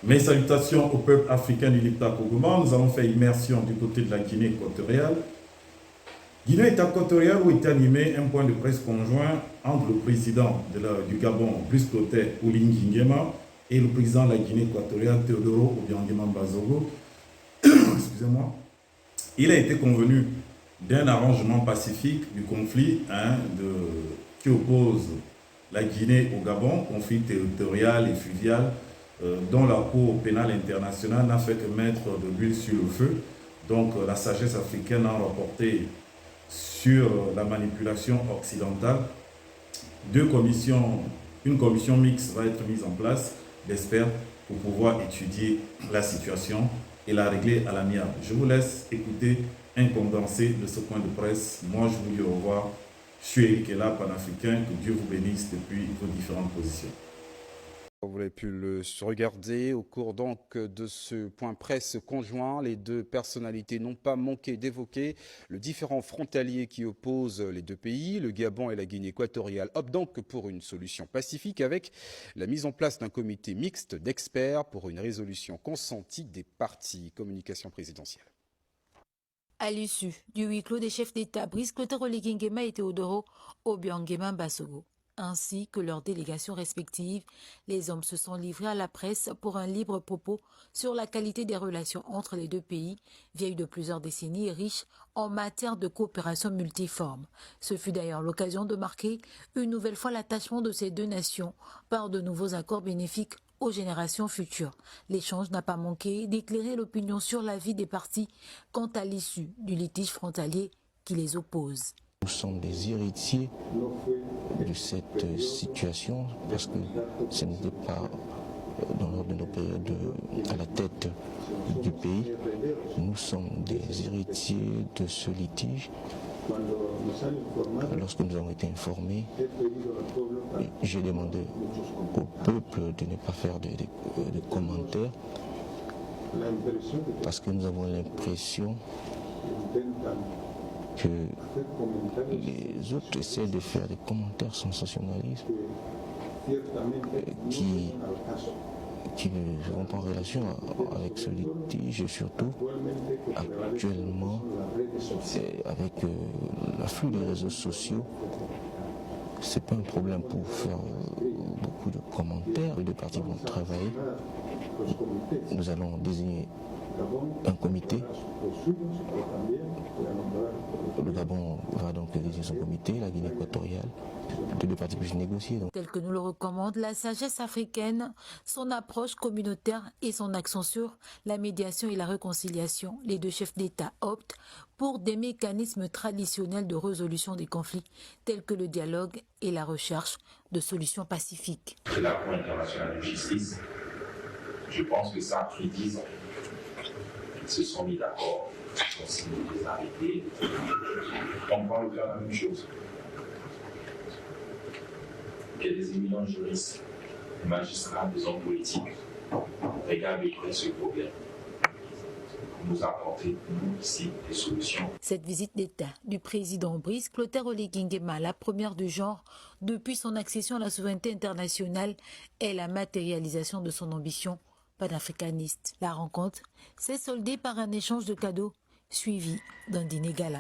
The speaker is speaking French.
Mes salutations au peuple africain du Liptako-Goma. Nous allons faire immersion du côté de la Guinée équatoriale. Guinée équatoriale où était animé un point de presse conjoint entre le président du Gabon, Brice Clotaire Oligui Nguema, et le président de la Guinée équatoriale, Teodoro Obiang Bazogo. Excusez-moi. Il a été convenu d'un arrangement pacifique du conflit qui oppose la Guinée au Gabon, conflit territorial et fluvial, dont la Cour pénale internationale n'a fait que mettre de l'huile sur le feu. Donc la sagesse africaine a rapporté sur la manipulation occidentale. Une commission mixte va être mise en place d'experts pour pouvoir étudier la situation et la régler à l'amiable. Je vous laisse écouter un condensé de ce point de presse. Moi, je vous dis au revoir. Je suis Eric Ella, panafricain. Que Dieu vous bénisse depuis vos différentes positions. Vous avez pu le regarder au cours donc de ce point presse conjoint. Les deux personnalités n'ont pas manqué d'évoquer le différend frontalier qui oppose les deux pays. Le Gabon et la Guinée équatoriale optent donc pour une solution pacifique avec la mise en place d'un comité mixte d'experts pour une résolution consentie des parties. Communication présidentielle. À l'issue du huis clos des chefs d'État, Brice Clotaire Oligui Nguema et Teodoro Obiang Bazogo, ainsi que leurs délégations respectives, les hommes se sont livrés à la presse pour un libre propos sur la qualité des relations entre les deux pays, vieilles de plusieurs décennies et riches en matière de coopération multiforme. Ce fut d'ailleurs l'occasion de marquer une nouvelle fois l'attachement de ces deux nations par de nouveaux accords bénéfiques aux générations futures. L'échange n'a pas manqué d'éclairer l'opinion sur la vie des parties quant à l'issue du litige frontalier qui les oppose. Nous sommes des héritiers de cette situation parce que ce n'était pas dans l'ordre de nos périodes à la tête du pays. Nous sommes des héritiers de ce litige. Lorsque nous avons été informés, j'ai demandé au peuple de ne pas faire de commentaires parce que nous avons l'impression que les autres essaient de faire des commentaires sensationnalistes qui ne vont pas en relation avec ce litige, surtout actuellement avec l'afflux des réseaux sociaux. C'est pas un problème pour faire beaucoup de commentaires. Les deux parties vont travailler. Nous allons désigner un comité. Le Gabon va donc désigner son comité, la Guinée équatoriale. Les deux parties puissent négocier. Tel que nous le recommande la sagesse africaine, son approche communautaire et son accent sur la médiation et la réconciliation, les deux chefs d'État optent pour des mécanismes traditionnels de résolution des conflits, tels que le dialogue et la recherche de solutions pacifiques. C'est la Cour internationale de justice. Je pense que ça a pris 10 ans. Ils se sont mis d'accord, ils ont signé des arrêtés. On va faire la même chose. Il y a des éminents juristes, des magistrats, des hommes politiques. Regardez ce problème. Nous apporter, nous, ici, des solutions. Cette visite d'État du président Brice Clotaire Oligui Nguema, la première du genre depuis son accession à la souveraineté internationale, est la matérialisation de son ambition panafricaniste. La rencontre s'est soldée par un échange de cadeaux suivi d'un dîner gala.